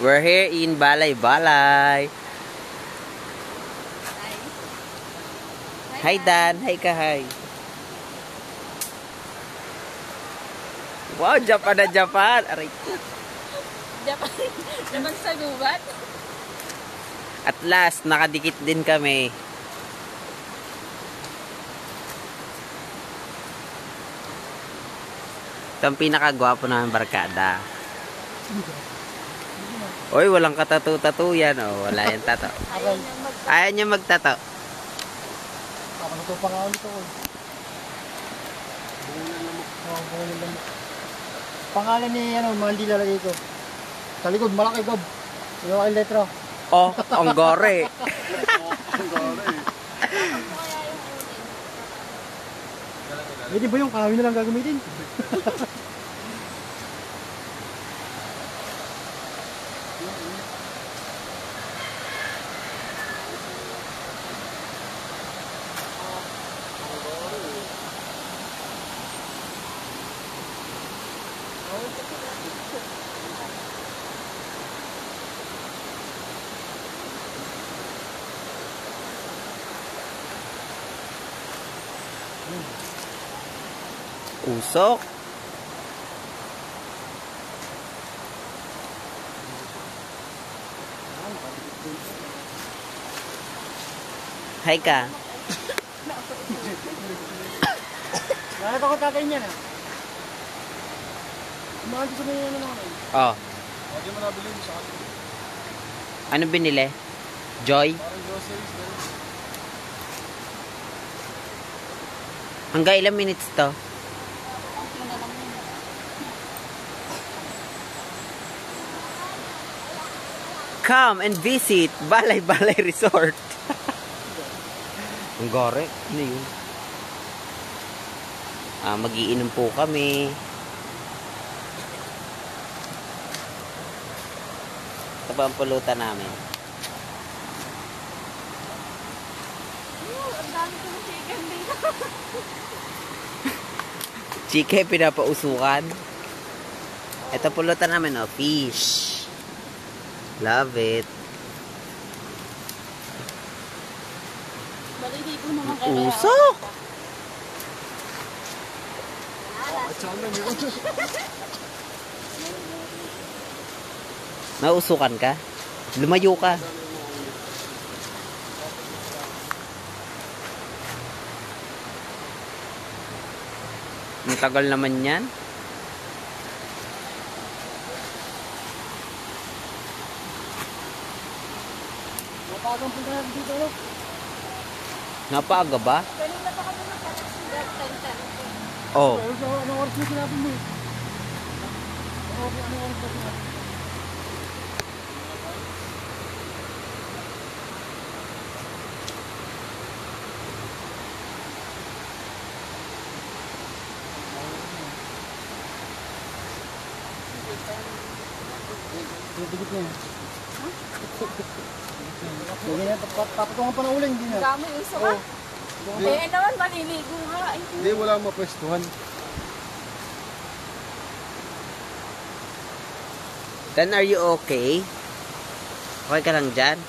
We're here in Balay Balay. Hi Dan, hi ka, hi. Wow, Japan na Japan. Aray ko. Japan sa gubat. At last, nakadikit din kami. Ito ang pinakagwapo namin barkada. Oy, walang katatu-tatu yan. Oh, wala yan tato. Ayaw niya magtato. Ako na ito pa nga ulit ako. Bungan lang. Pangalan ni Mandy lalagay ko. Sa likod, malaki gob. Yung aking letra. Oh, ang gore. Pwede ba yung kahoy na lang gagamitin? Usok. Hi ka. Nakita ko tatay niya na. Mahal ko sa mga naman. Oh. Hindi mo nabili sa akin. Ano binili? Joy? Parang groceries na rin. Hanggang ilang minutes to? Come and visit Balay Balay Resort. Ang gore. Ano yun? Mag-iinom po kami. Ito ba ang pulutan namin? Ang dami ko ng chicken dito. Chike, pinapausukan. Ito pulutan namin, oh, fish. Love it. Bali dito naman kaya. Usok! Nausukan ka? Lumayo ka. Ang tagal naman yan. Napagang punta natin dito, no? Napaaga ba? Kanina pa kami nagpapasigat. Oh. Pero sa anong oras mo sinabi mo eh? Anong oras mo sinabi? Dikit na yan. Hindi na, papatungan pa na uling, hindi na. Dami uso ka. Eh naman, maliligo ka. Hindi, wala mapwestuhan. Then are you okay? Okay ka lang dyan?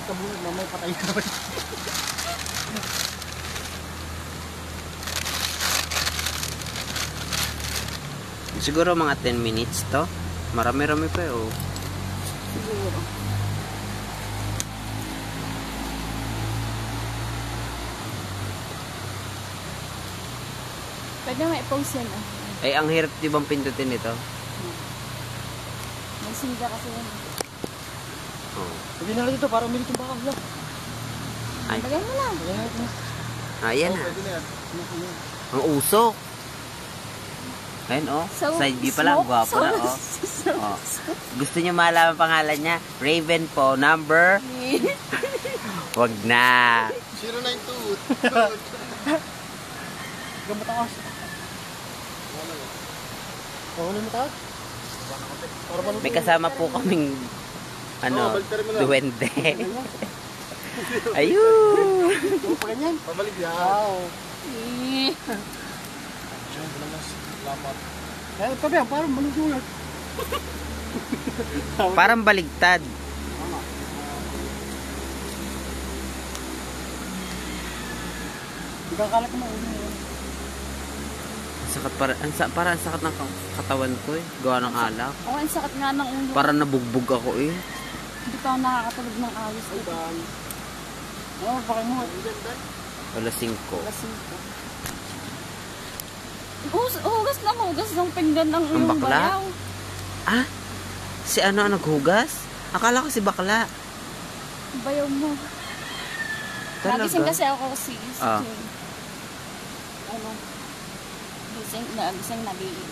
Kabunod na may patay ka. Siguro mga 10 minutes to. Marami-rami pa oh. Siguro. Pwede may post yan. Ay, ang hirap di bang pindutin ito? May singa kasi yan. Oh. Sabi na lang dito para umilit yung bakal lang. Ay. Bagay mo lang. Ayan na. Pwede na yan. Ang usok. Ayun oh. So, Side view pala. Gwapo na oh. Oh. Gusto niyo malaman pangalan niya? Raven po. Number? Wag na. 092. Gamot ako. Wala mo taas? May kasama po kaming duwende. Ayun! Oo, pa ganyan. Pabalik yan. Wow. Kaya ito ba yan, parang malusulat. Parang baligtad. Ikakalat mo ulo mo. Sakit parang sakit ng katawan ko eh. Gawa ng alak. Oo, ang sakit nga ng ulo. Parang nabugbog ako eh. Hindi pa ako nakakatulog ng awis. Oo, pakay mo. Wala 5. Lasing ko. Hugas lang, hugas ng pinggan ng Ang bakla? bayaw. Ah? Si ano ang naghugas? Akala ko si bakla. Bayaw mo. Talaga? Nagising kasi ako si Ah. Jane. Ano? Gising, nagiinom.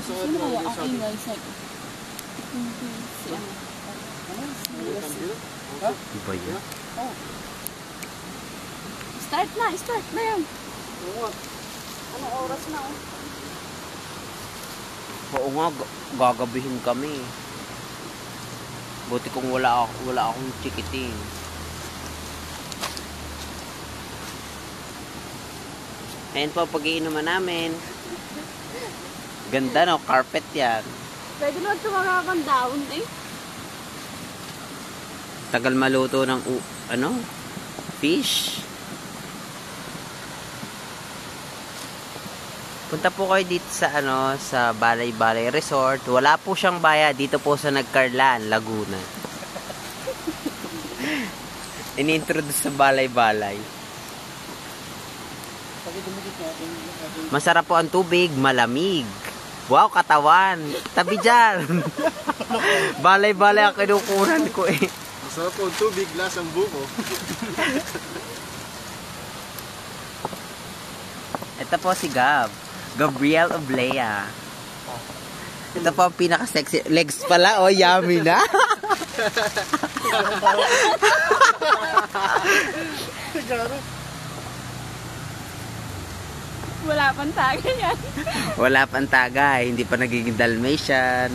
Sino kaya ang ingay sa si ano? Ano ba yun? Oh. Start na yan. Anong oras na oh? Oo nga, gagabihin kami. Buti kung wala akong chikiting. Ayan po pag-iinuman namin. Ganda no, carpet yan. Pwede naman tumagakang down eh. Tagal maluto ng fish. Punta po kayo dito sa sa Balay-Balay Resort. Wala po siyang bayad dito po sa Nagcarlan, Laguna. Ini-introduce sa Balay-Balay. Masarap po ang tubig, malamig. Wow, katawan. Tabi dyan. Balay-balay ang kinukunan ko eh. Masarap po ang tubig, lasang buko. Ito po si Gabriel Oblea. Ito po ang pinaka-sexy. Legs pala, oh, yummy na. Wala pang tagay yan. Wala pang tagay, hindi pa nagiging Dalmatian.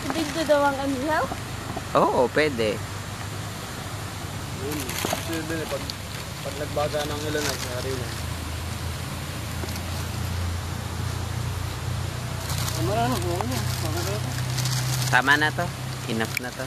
Hindi ko daw ang anihaw. Oo, pwede. Kasi din eh, pag nagbaga ng ilan na, sari na. Marano, Tama na to. Enough na to.